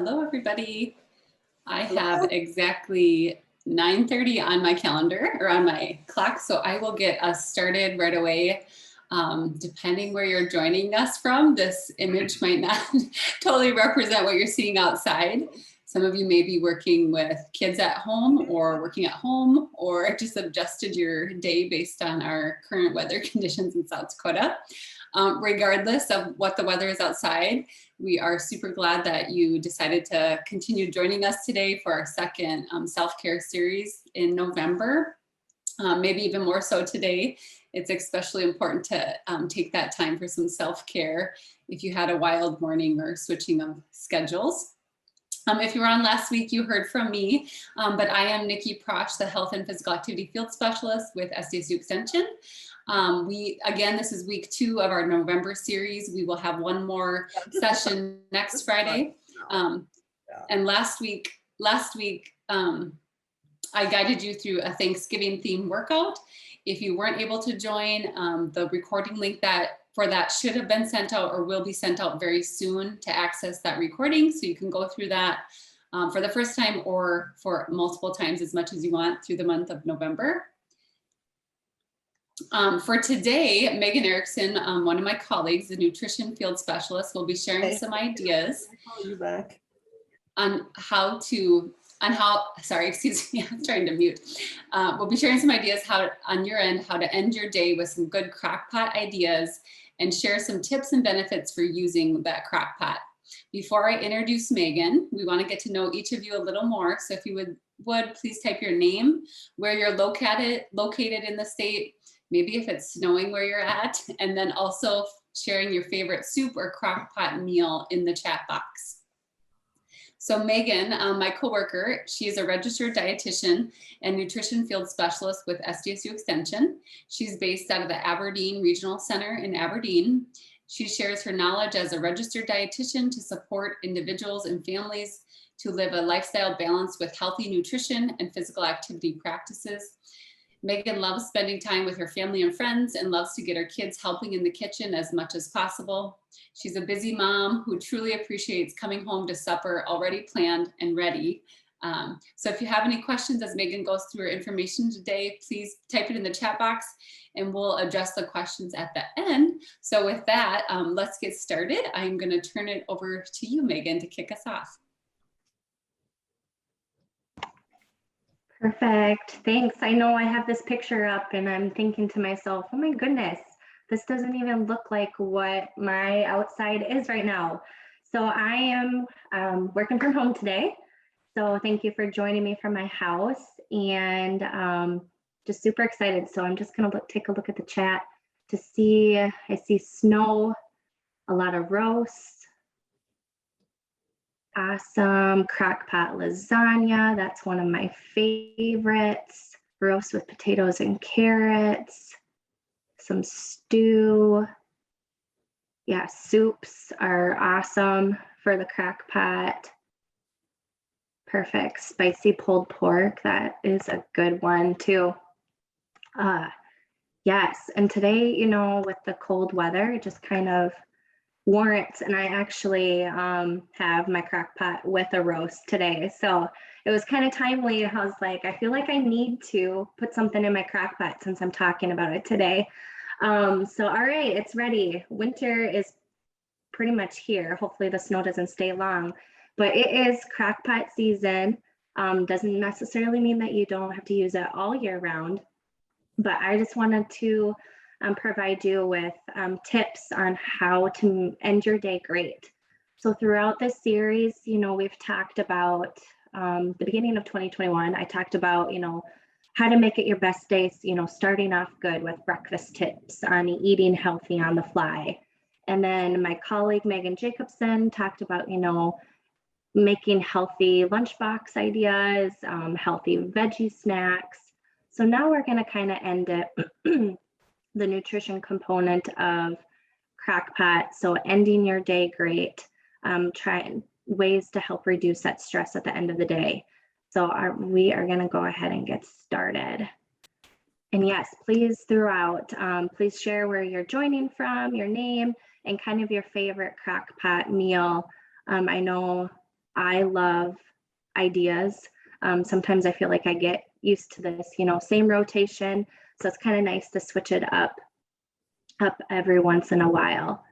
Hello, everybody. I have exactly 9:30 on my calendar or on my clock, so I will get us started right away. Depending where you're joining us from, this image might not totally represent what you're seeing outside. Some of you may be working with kids at home or working at home or just adjusted your day based on our current weather conditions in South Dakota. Regardless of what the weather is outside, we are super glad that you decided to continue joining us today for our second self-care series in November. Maybe even more so today. It's especially important to take that time for some self-care if you had a wild morning or switching of schedules. If you were on last week, you heard from me, but I am Nikki Prosch, the Health and Physical Activity Field Specialist with SDSU Extension. Again, this is week 2 of our November series. We will have one more session next Friday. And last week, I guided you through a Thanksgiving themed workout. If you weren't able to join, the recording link for that should have been sent out or will be sent out very soon to access that recording. So you can go through that for the first time or for multiple times as much as you want through the month of November. For today, Megan Erickson, one of my colleagues, the nutrition field specialist, will be sharing some ideas on sorry, excuse me, I'm trying to mute. We'll be sharing some ideas on your end, how to end your day with some good crockpot ideas and share some tips and benefits for using that crockpot. Before I introduce Megan, we want to get to know each of you a little more. So if you would please type your name, where you're located in the state, maybe if it's snowing where you're at, and then also sharing your favorite soup or crockpot meal in the chat box. So Megan, my coworker, she is a registered dietitian and nutrition field specialist with SDSU Extension. She's based out of the Aberdeen Regional Center in Aberdeen. She shares her knowledge as a registered dietitian to support individuals and families to live a lifestyle balance with healthy nutrition and physical activity practices. Megan loves spending time with her family and friends and loves to get her kids helping in the kitchen as much as possible. She's a busy mom who truly appreciates coming home to supper already planned and ready. So if you have any questions as Megan goes through her information today, please type it in the chat box and we'll address the questions at the end. So with that, let's get started. I'm going to turn it over to you, Megan, to kick us off. Perfect. Thanks. I know I have this picture up and I'm thinking to myself, oh my goodness, this doesn't even look like what my outside is right now. So I am working from home today. So thank you for joining me from my house and just super excited. So I'm just going to take a look at the chat to see, I see snow, a lot of roast. Awesome. Crockpot lasagna. That's one of my favorites. Roast with potatoes and carrots. Some stew. Yeah, soups are awesome for the crockpot. Perfect. Spicy pulled pork. That is a good one too. Yes. And today, you know, with the cold weather, it just kind of warrants, and I actually have my crock pot with a roast today, so it was kind of timely. I was like, I feel like I need to put something in my crock pot since I'm talking about it today. So all right, it's ready. Winter is pretty much here. Hopefully the snow doesn't stay long, but it is crock pot season. Doesn't necessarily mean that you don't have to use it all year round, but I just wanted to provide you with tips on how to end your day great. So throughout this series, you know, we've talked about the beginning of 2021, I talked about, you know, how to make it your best day, you know, starting off good with breakfast tips on eating healthy on the fly. And then my colleague, Megan Jacobson, talked about, you know, making healthy lunchbox ideas, healthy veggie snacks. So now we're going to kind of end it the nutrition component of crockpot. So ending your day great, trying ways to help reduce that stress at the end of the day. So we are going to go ahead and get started. And yes, please throughout, please share where you're joining from, your name, and kind of your favorite crockpot meal. I know I love ideas. Sometimes I feel like I get used to this, same rotation. So it's kind of nice to switch it up every once in a while.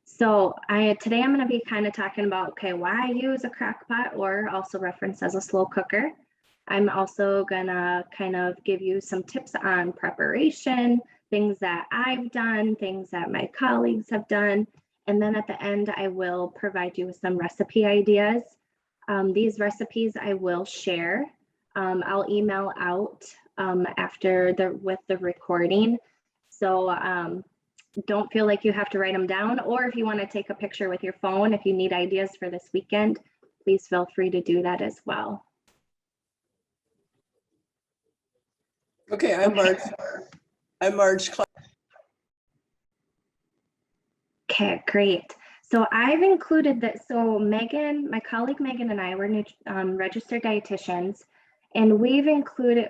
So today I'm going to be kind of talking about, okay, why I use a crock pot, or also referenced as a slow cooker. I'm also going to kind of give you some tips on preparation, things that I've done, things that my colleagues have done. And then at the end, I will provide you with some recipe ideas. These recipes I will share. I'll email out after with the recording. So don't feel like you have to write them down, or if you want to take a picture with your phone, if you need ideas for this weekend, please feel free to do that as well. Okay, I'm Marge. Okay, great. So I've included that. So Megan, my colleague Megan, and I were registered dietitians, and we've included,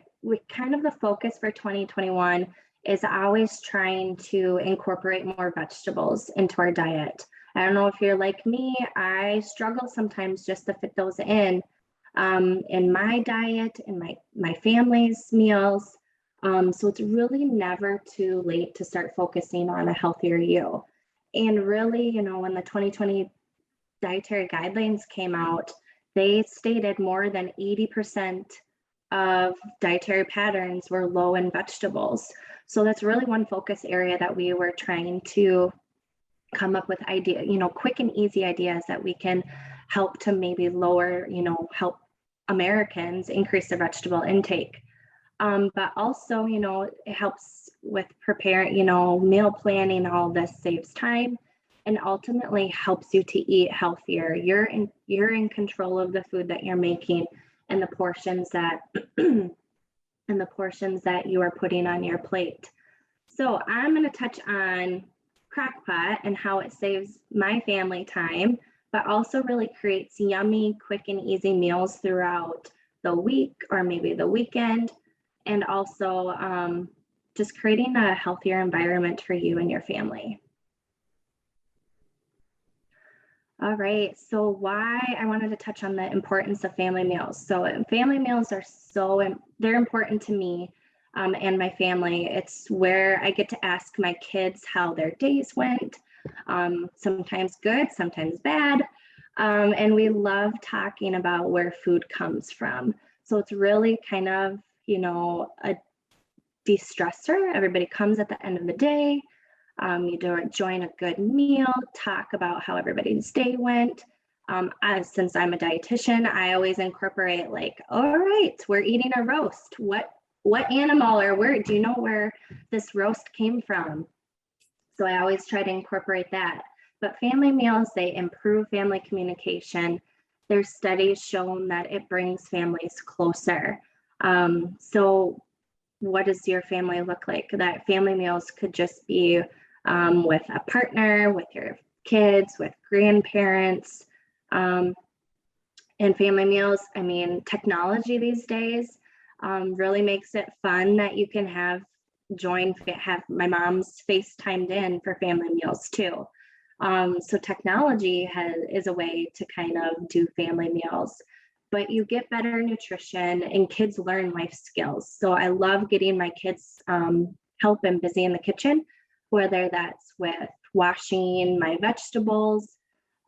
kind of the focus for 2021 is always trying to incorporate more vegetables into our diet. I don't know if you're like me, I struggle sometimes just to fit those in my diet, in my family's meals. So it's really never too late to start focusing on a healthier you. And really, when the 2020 dietary guidelines came out, they stated more than 80% of dietary patterns were low in vegetables. So that's really one focus area that we were trying to come up with quick and easy ideas that we can help to maybe lower, help Americans increase their vegetable intake. But also, it helps with preparing, meal planning. All this saves time and ultimately helps you to eat healthier. You're in control of the food that you're making and the portions that you are putting on your plate. So I'm going to touch on Crockpot and how it saves my family time, but also really creates yummy, quick and easy meals throughout the week or maybe the weekend. And also just creating a healthier environment for you and your family. All right, so why I wanted to touch on the importance of family meals. So family meals are they're important to me and my family. It's where I get to ask my kids how their days went, sometimes good, sometimes bad. And we love talking about where food comes from. So it's really kind of, a de-stressor. Everybody comes at the end of the day. You join a good meal, talk about how everybody's day went. Since I'm a dietitian, I always incorporate all right, we're eating a roast. What animal or where do you know where this roast came from? So I always try to incorporate that. But family meals, they improve family communication. There's studies shown that it brings families closer. So what does your family look like? That family meals could just be with a partner, with your kids, with grandparents, and family meals. I mean, technology these days really makes it fun that you can have my mom's FaceTimed in for family meals too. So technology is a way to kind of do family meals, but you get better nutrition and kids learn life skills. So I love getting my kids help and busy in the kitchen, whether that's with washing my vegetables.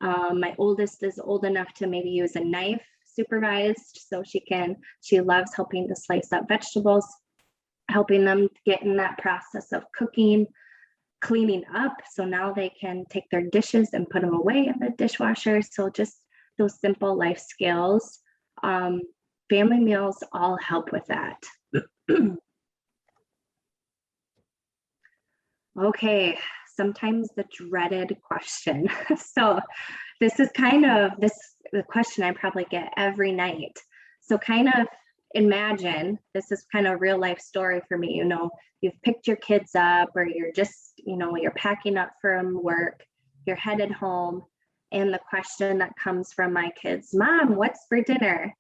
My oldest is old enough to maybe use a knife supervised, so she loves helping to slice up vegetables, helping them get in that process of cooking, cleaning up. So now they can take their dishes and put them away in the dishwasher. So just those simple life skills. Family meals all help with that. Okay, sometimes the dreaded question. So this is the question I probably get every night. So kind of imagine, this is kind of a real life story for me. You've picked your kids up, or you're just, you're packing up from work, you're headed home. And the question that comes from my kids, Mom, what's for dinner?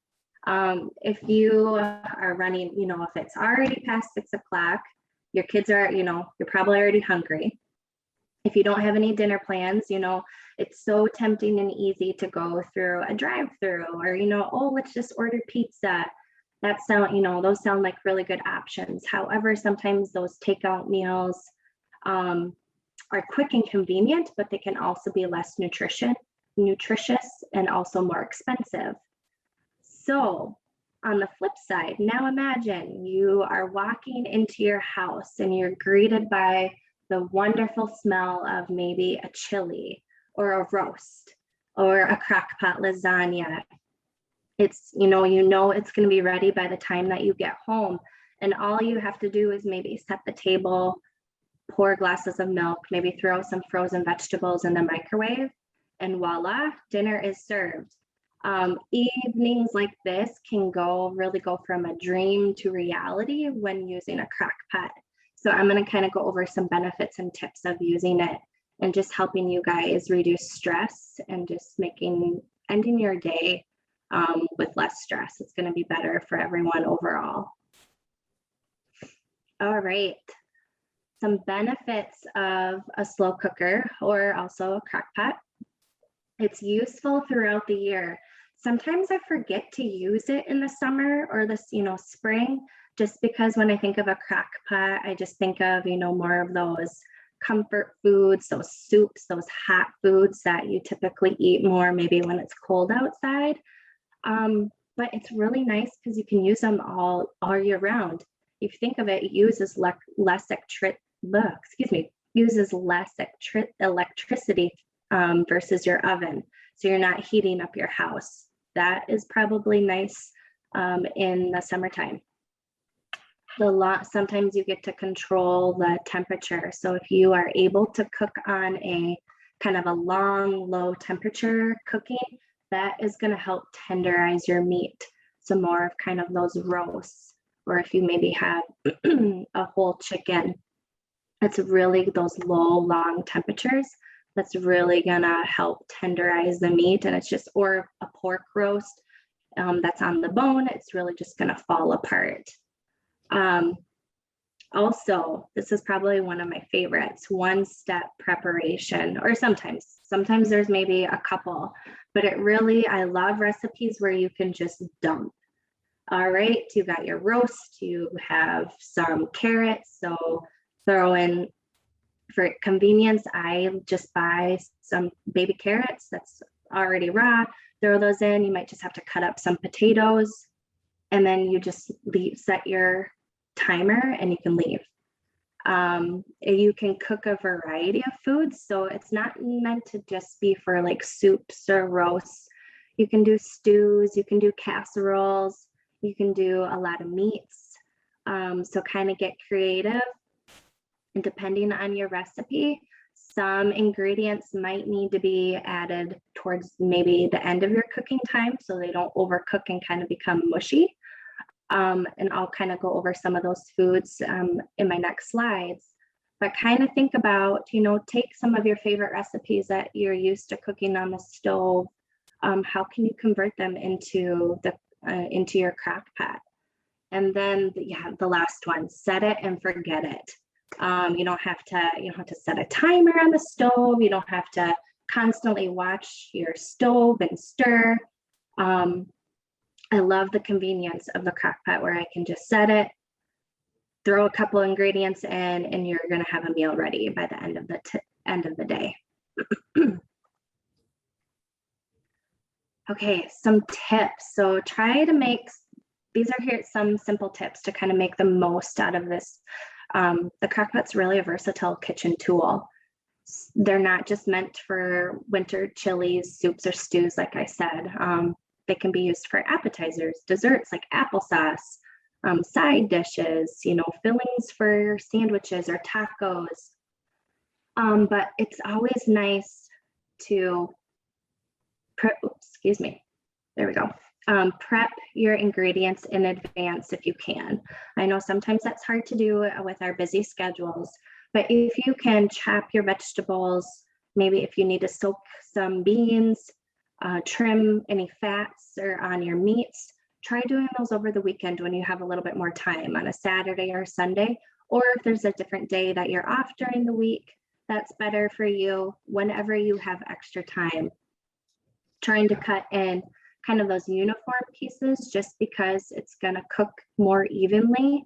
If you are running, if it's already past 6 o'clock, your kids are, you're probably already hungry. If you don't have any dinner plans, it's so tempting and easy to go through a drive-through, or, oh, let's just order pizza. Those sound like really good options. However, sometimes those takeout meals are quick and convenient, but they can also be less nutritious and also more expensive. So on the flip side, now imagine you are walking into your house and you're greeted by the wonderful smell of maybe a chili or a roast or a crock-pot lasagna. It's, it's going to be ready by the time that you get home. And all you have to do is maybe set the table, pour glasses of milk, maybe throw some frozen vegetables in the microwave, and voila, dinner is served. Evenings like this can really go from a dream to reality when using a crock pot. So I'm going to kind of go over some benefits and tips of using it and just helping you guys reduce stress and just ending your day with less stress. It's going to be better for everyone overall. All right. Some benefits of a slow cooker or also a crock pot. It's useful throughout the year. Sometimes I forget to use it in the summer or the spring, just because when I think of a crock pot, I just think of more of those comfort foods, those soups, those hot foods that you typically eat more maybe when it's cold outside. But it's really nice because you can use them all year round. If you think of it, it uses less electricity versus your oven. So you're not heating up your house. That is probably nice in the summertime. Sometimes you get to control the temperature. So if you are able to cook on a kind of a long, low temperature cooking, that is going to help tenderize your meat. So more of kind of those roasts, or if you maybe have a whole chicken, it's really those low, long temperatures that's really gonna help tenderize the meat. And it's just, or a pork roast that's on the bone, it's really just gonna fall apart. Also, this is probably one of my favorites, one-step preparation, or sometimes there's maybe a couple, but I love recipes where you can just dump. All right, you got your roast, you have some carrots, so throw in, for convenience, I just buy some baby carrots that's already raw, throw those in. You might just have to cut up some potatoes, and then you just set your timer and you can leave. You can cook a variety of foods, so it's not meant to just be for like soups or roasts. You can do stews, you can do casseroles, you can do a lot of meats. So kind of get creative. And depending on your recipe, some ingredients might need to be added towards maybe the end of your cooking time so they don't overcook and kind of become mushy. And I'll kind of go over some of those foods in my next slides. But kind of think about, take some of your favorite recipes that you're used to cooking on the stove. How can you convert them into your crock pot? And then the last one, set it and forget it. You don't have to set a timer on the stove. You don't have to constantly watch your stove and stir. I love the convenience of the crock pot where I can just set it, throw a couple ingredients in, and you're going to have a meal ready by the end of the day. Okay, some tips. So try to these are here some simple tips to kind of make the most out of this. The Crockpot's really a versatile kitchen tool. They're not just meant for winter chilies, soups, or stews, like I said. They can be used for appetizers, desserts like applesauce, side dishes, fillings for sandwiches or tacos. But it's always nice to prep your ingredients in advance if you can. I know sometimes that's hard to do with our busy schedules, but if you can chop your vegetables, maybe if you need to soak some beans, trim any fats or on your meats, try doing those over the weekend when you have a little bit more time on a Saturday or Sunday, or if there's a different day that you're off during the week, that's better for you whenever you have extra time. Trying to cut in kind of those uniform pieces just because it's going to cook more evenly.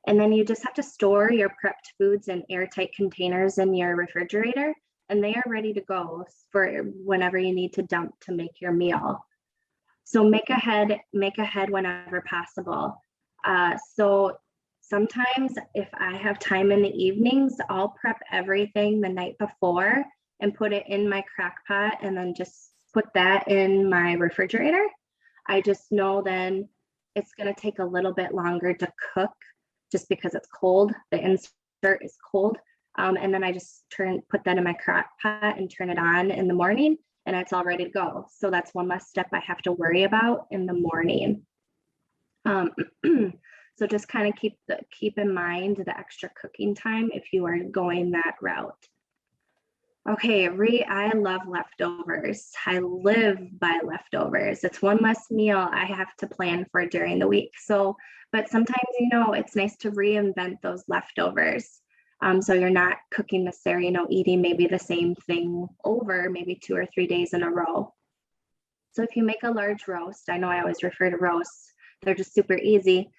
And then you just have to store your prepped foods in airtight containers in your refrigerator, and they are ready to go for whenever you need to dump to make your meal. So make ahead whenever possible. So sometimes if I have time in the evenings, I'll prep everything the night before and put it in my crock pot and then just put that in my refrigerator. I just know then it's going to take a little bit longer to cook just because it's cold. The insert is cold. And then I just put that in my crock pot and turn it on in the morning, and it's all ready to go. So that's one less step I have to worry about in the morning. So just kind of keep in mind the extra cooking time if you are going that route. Okay, I love leftovers. I live by leftovers. It's one less meal I have to plan for during the week. So, but sometimes, it's nice to reinvent those leftovers. So you're not cooking necessarily, eating maybe the same thing over maybe 2 or 3 days in a row. So if you make a large roast, I know I always refer to roasts, they're just super easy.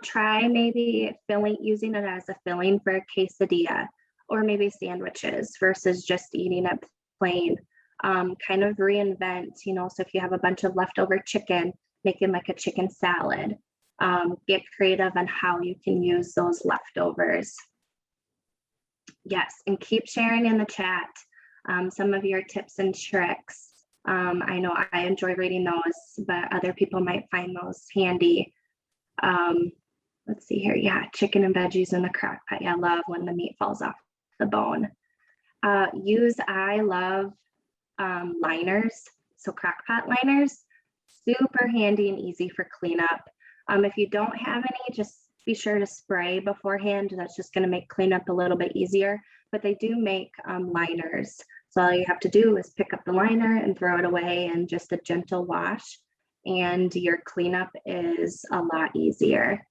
Try maybe using it as a filling for a quesadilla, or maybe sandwiches versus just eating it plain. Kind of reinvent, so if you have a bunch of leftover chicken, make it like a chicken salad. Get creative on how you can use those leftovers. Yes, and keep sharing in the chat some of your tips and tricks. I know I enjoy reading those, but other people might find those handy. Let's see here. Yeah, chicken and veggies in the crock pot. Yeah, I love when the meat falls off the bone. I love liners. So crock pot liners, super handy and easy for cleanup. If you don't have any, just be sure to spray beforehand. That's just going to make cleanup a little bit easier, but they do make liners. So all you have to do is pick up the liner and throw it away and just a gentle wash, and your cleanup is a lot easier.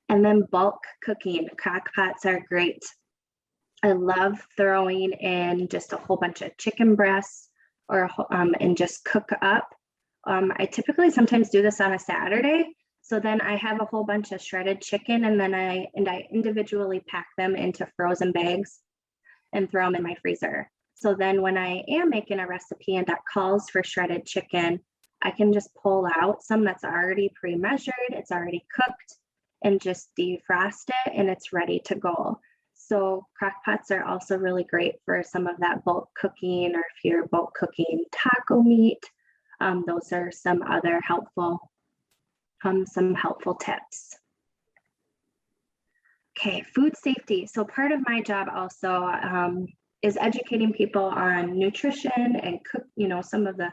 And then bulk cooking. Crock pots are great. I love throwing in just a whole bunch of chicken breasts and just cook up. I typically sometimes do this on a Saturday. So then I have a whole bunch of shredded chicken, and then I individually pack them into frozen bags and throw them in my freezer. So then when I am making a recipe and that calls for shredded chicken, I can just pull out some that's already pre-measured, it's already cooked, and just defrost it, and it's ready to go. So crock pots are also really great for some of that bulk cooking, or if you're bulk cooking taco meat. Those are some other helpful tips. Okay, food safety. So part of my job also is educating people on nutrition and some of the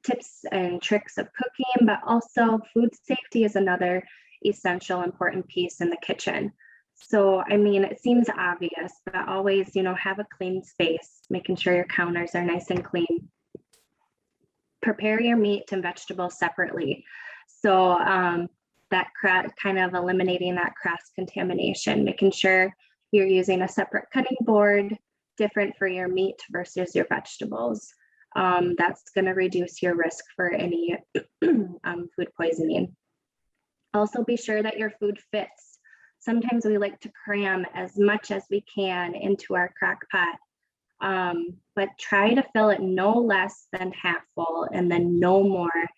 tips and tricks of cooking, but also food safety is another essential, important piece in the kitchen. So, it seems obvious, but always, have a clean space, making sure your counters are nice and clean. Prepare your meat and vegetables separately. So that kind of eliminating that cross-contamination, making sure you're using a separate cutting board, different for your meat versus your vegetables. That's going to reduce your risk for any food poisoning. Also, be sure that your food fits. Sometimes we like to cram as much as we can into our crock pot, but try to fill it no less than half full, and then no more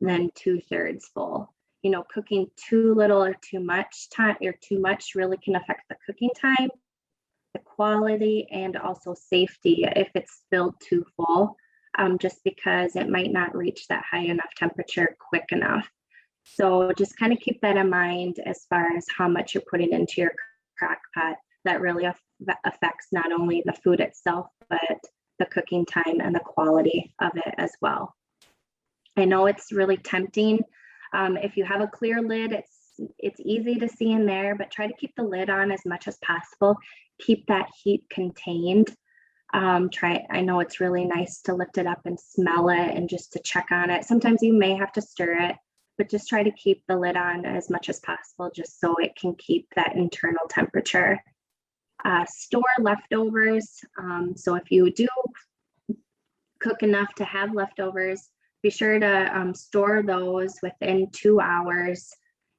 than 2/3 full. Cooking too little or too much time or too much really can affect the cooking time, the quality, and also safety if it's filled too full, just because it might not reach that high enough temperature quick enough. So just kind of keep that in mind as far as how much you're putting into your crock pot. That really affects not only the food itself, but the cooking time and the quality of it as well. I know it's really tempting. If you have a clear lid, it's easy to see in there, but try to keep the lid on as much as possible. Keep that heat contained. I know it's really nice to lift it up and smell it and just to check on it. Sometimes you may have to stir it, but just try to keep the lid on as much as possible just so it can keep that internal temperature. Store leftovers. So if you do cook enough to have leftovers, be sure to store those within 2 hours.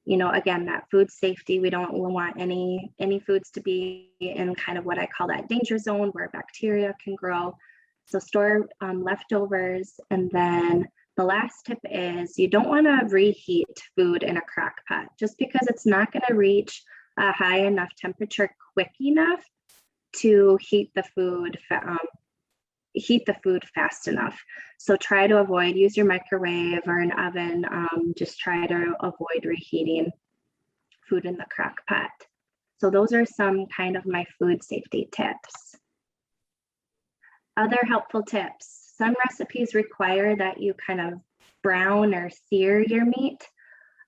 You know, again, that food safety, we don't want any foods to be in kind of what I call that danger zone where bacteria can grow. So store leftovers. And then the last tip is you don't want to reheat food in a crock pot just because it's not going to reach a high enough temperature quick enough to heat the food fast enough. So try to avoid, use your microwave or an oven. Just try to avoid reheating food in the crock pot. So those are some kind of my food safety tips. Other helpful tips. Some recipes require that you kind of brown or sear your meat.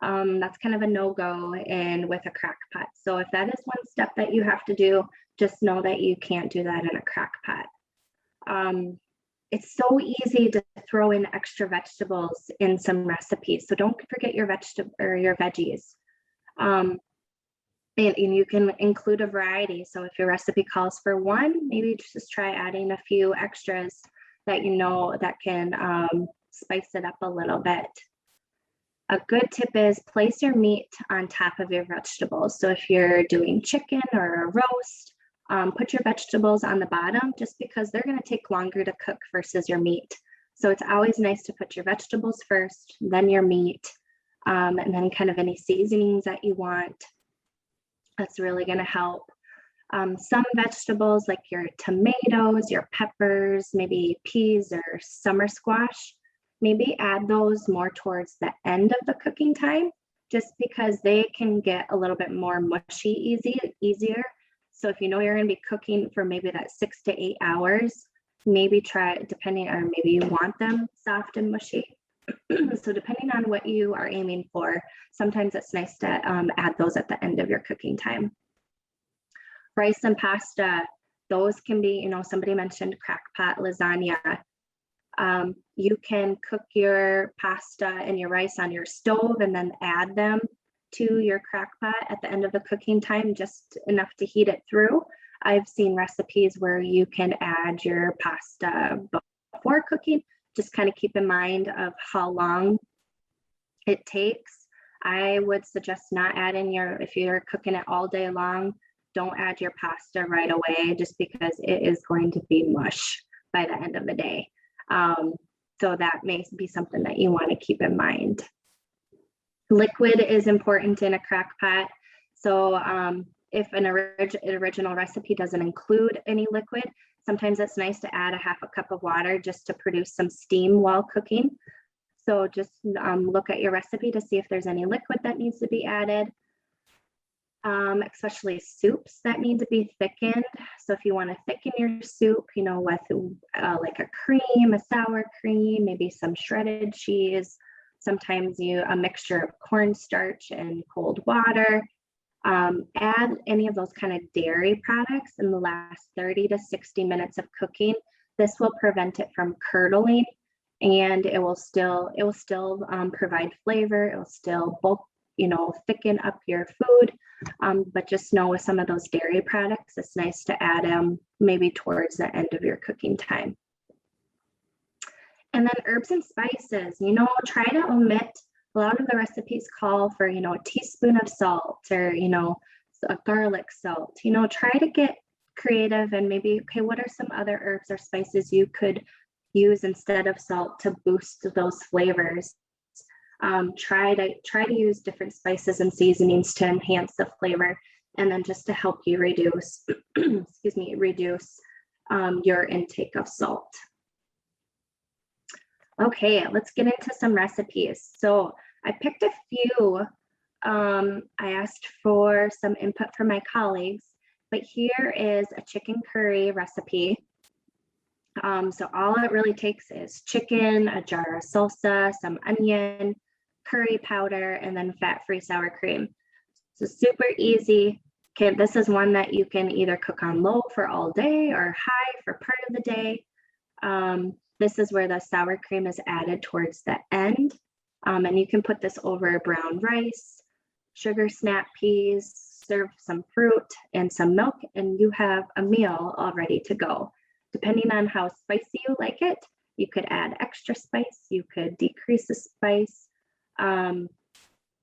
That's kind of a no-go with a crock pot. So if that is one step that you have to do, just know that you can't do that in a crock pot. It's so easy to throw in extra vegetables in some recipes. So don't forget your veggies. And you can include a variety. So if your recipe calls for one, maybe just try adding a few extras that you know that can spice it up a little bit. A good tip is place your meat on top of your vegetables. So if you're doing chicken or a roast, put your vegetables on the bottom just because they're going to take longer to cook versus your meat. So it's always nice to put your vegetables first, then your meat, and then kind of any seasonings that you want. That's really going to help. Some vegetables like your tomatoes, your peppers, maybe peas or summer squash, maybe add those more towards the end of the cooking time, just because they can get a little bit more mushy easier. So if you know you're going to be cooking for maybe that 6 to 8 hours, maybe try, depending on, maybe you want them soft and mushy. So depending on what you are aiming for, sometimes it's nice to add those at the end of your cooking time. Rice and pasta, those can be, you know, somebody mentioned Crockpot lasagna. You can cook your pasta and your rice on your stove and then add them to your Crockpot at the end of the cooking time, just enough to heat it through. I've seen recipes where you can add your pasta before cooking. Just kind of keep in mind of how long it takes. I would suggest not adding if you're cooking it all day long, don't add your pasta right away just because it is going to be mush by the end of the day. So that may be something that you want to keep in mind. Liquid is important in a crock pot. So if an original recipe doesn't include any liquid, sometimes it's nice to add a half a cup of water just to produce some steam while cooking. So just look at your recipe to see if there's any liquid that needs to be added. Especially soups that need to be thickened. So if you want to thicken your soup, you know, with like a cream, a sour cream, maybe some shredded cheese, sometimes a mixture of cornstarch and cold water. Add any of those kind of dairy products in the last 30 to 60 minutes of cooking. This will prevent it from curdling, and it will still provide flavor. It will still thicken up your food. But just know with some of those dairy products, it's nice to add them maybe towards the end of your cooking time. And then herbs and spices, try to omit. A lot of the recipes call for, a teaspoon of salt or, a garlic salt. Try to get creative and maybe, okay, what are some other herbs or spices you could use instead of salt to boost those flavors? Try to use different spices and seasonings to enhance the flavor, and then just to help you reduce, reduce your intake of salt. Okay, let's get into some recipes. So I picked a few. I asked for some input from my colleagues, but here is a chicken curry recipe. So all it really takes is chicken, a jar of salsa, some onion, curry powder, and then fat-free sour cream. So super easy. Okay, this is one that you can either cook on low for all day or high for part of the day. This is where the sour cream is added towards the end. And you can put this over brown rice, sugar snap peas, serve some fruit and some milk, and you have a meal all ready to go. Depending on how spicy you like it, you could add extra spice, you could decrease the spice.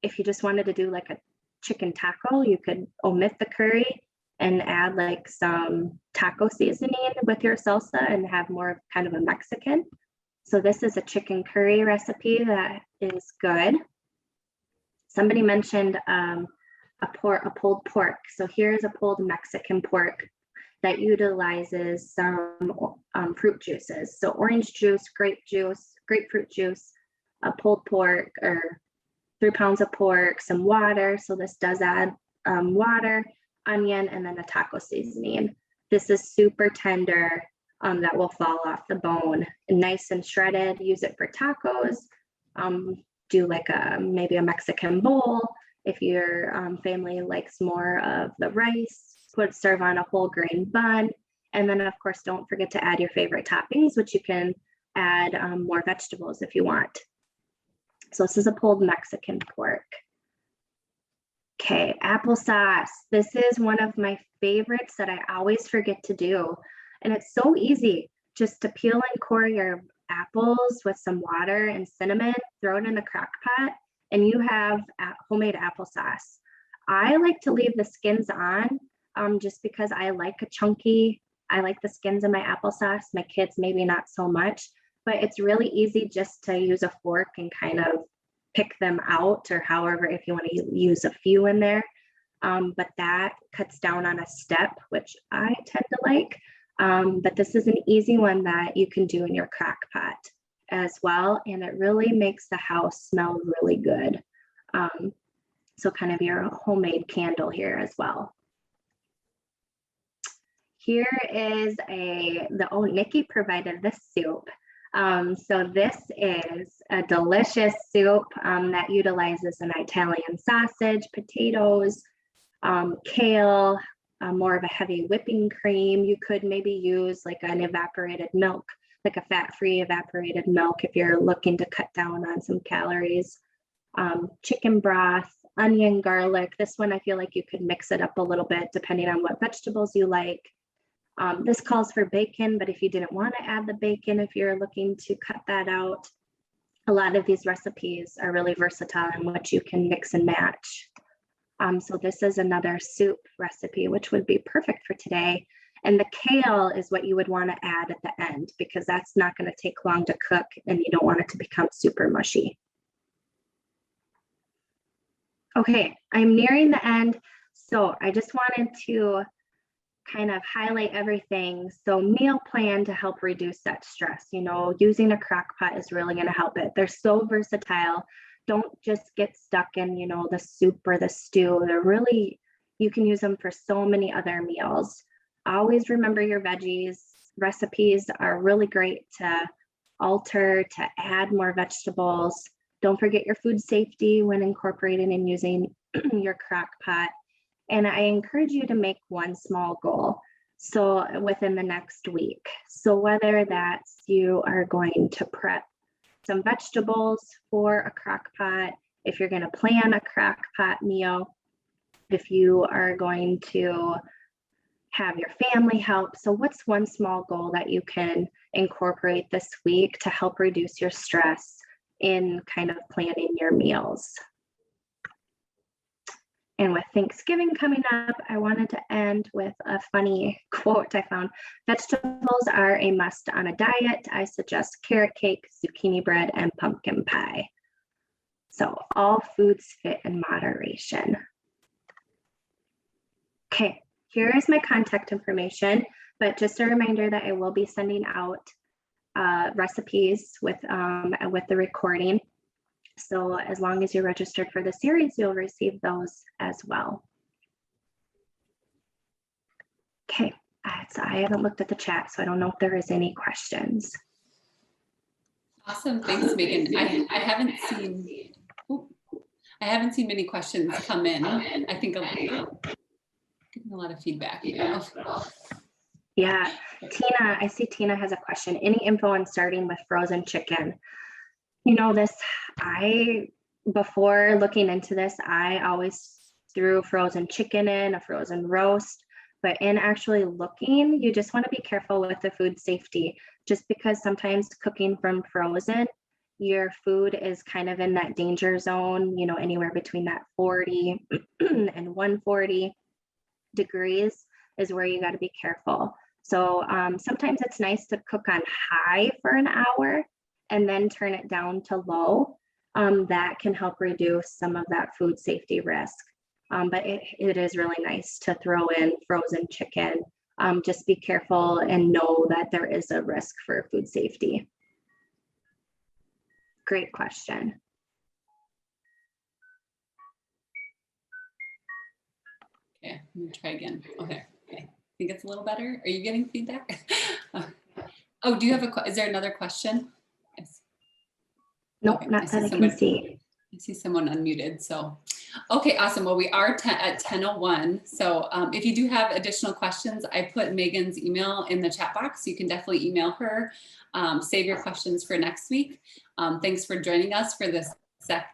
If you just wanted to do like a chicken taco, you could omit the curry and add like some taco seasoning with your salsa and have more of kind of a Mexican. So this is a chicken curry recipe that is good. Somebody mentioned a pulled pork. So here's a pulled Mexican pork that utilizes some fruit juices. So orange juice, grapefruit juice, a pulled pork, or 3 pounds of pork, some water. So this does add water, onion, and then a taco seasoning. This is super tender, that will fall off the bone, nice and shredded. Use it for tacos. Do like maybe a Mexican bowl. If your family likes more of the rice, serve on a whole grain bun. And then of course, don't forget to add your favorite toppings, which you can add more vegetables if you want. So this is a pulled Mexican pork. Okay, applesauce. This is one of my favorites that I always forget to do. And it's so easy, just to peel and core your apples with some water and cinnamon, throw it in the crock pot, and you have homemade applesauce. I like to leave the skins on just because I like the skins in my applesauce. My kids maybe not so much, but it's really easy just to use a fork and kind of pick them out, or however, if you want to use a few in there. But that cuts down on a step, which I tend to like. But this is an easy one that you can do in your crock pot as well. And it really makes the house smell really good. So kind of your homemade candle here as well. Here is Nikki provided this soup. So this is a delicious soup that utilizes an Italian sausage, potatoes, kale, more of a heavy whipping cream. You could maybe use like an evaporated milk, like a fat-free evaporated milk if you're looking to cut down on some calories. Chicken broth, onion, garlic. This one, I feel like you could mix it up a little bit depending on what vegetables you like. This calls for bacon, but if you didn't want to add the bacon, if you're looking to cut that out, a lot of these recipes are really versatile in what you can mix and match. So this is another soup recipe, which would be perfect for today. And the kale is what you would want to add at the end, because that's not going to take long to cook and you don't want it to become super mushy. Okay, I'm nearing the end. So I just wanted to kind of highlight everything. So meal plan to help reduce that stress. You know, using a crock pot is really going to help it. They're so versatile. Don't just get stuck in, you know, the soup or the stew. They're really, you can use them for so many other meals. Always remember your veggies. Recipes are really great to alter, to add more vegetables. Don't forget your food safety when incorporating and using your crock pot. And I encourage you to make one small goal. So within the next week. So whether that's you are going to prep some vegetables for a crock pot, if you're going to plan a crock pot meal, if you are going to have your family help. So what's one small goal that you can incorporate this week to help reduce your stress in kind of planning your meals? And with Thanksgiving coming up, I wanted to end with a funny quote I found. Vegetables are a must on a diet. I suggest carrot cake, zucchini bread, and pumpkin pie. So all foods fit in moderation. Okay, here is my contact information, but just a reminder that I will be sending out recipes with the recording. So as long as you're registered for the series, you'll receive those as well. Okay, so I haven't looked at the chat, so I don't know if there is any questions. Awesome, thanks, Megan. I haven't seen many questions come in. I think getting a lot of feedback. Yeah, Tina, I see Tina has a question. Any info on starting with frozen chicken? You know, before looking into this, I always threw frozen chicken in, a frozen roast, but in actually looking, you just want to be careful with the food safety, just because sometimes cooking from frozen, your food is kind of in that danger zone, you know, anywhere between that 40 and 140 degrees is where you got to be careful. So sometimes it's nice to cook on high for an hour and then turn it down to low. That can help reduce some of that food safety risk. But it is really nice to throw in frozen chicken. Just be careful and know that there is a risk for food safety. Great question. Okay, I'm gonna try again. Okay, I think it's a little better. Are you getting feedback? Oh, do you have is there another question? Yes. Nope, Okay, not that I can see. I see someone unmuted, so. Okay, awesome. Well, we are at 10:01. So if you do have additional questions, I put Megan's email in the chat box. You can definitely email her. Save your questions for next week. Thanks for joining us for this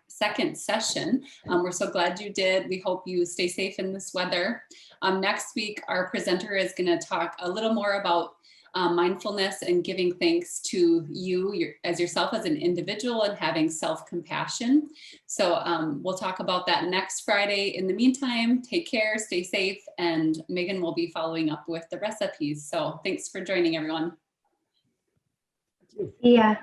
second session. We're so glad you did. We hope you stay safe in this weather. Next week, our presenter is going to talk a little more about mindfulness and giving thanks to you as yourself as an individual and having self-compassion. So we'll talk about that next Friday. In the meantime, take care, stay safe, and Megan will be following up with the recipes. So thanks for joining, everyone. Yeah.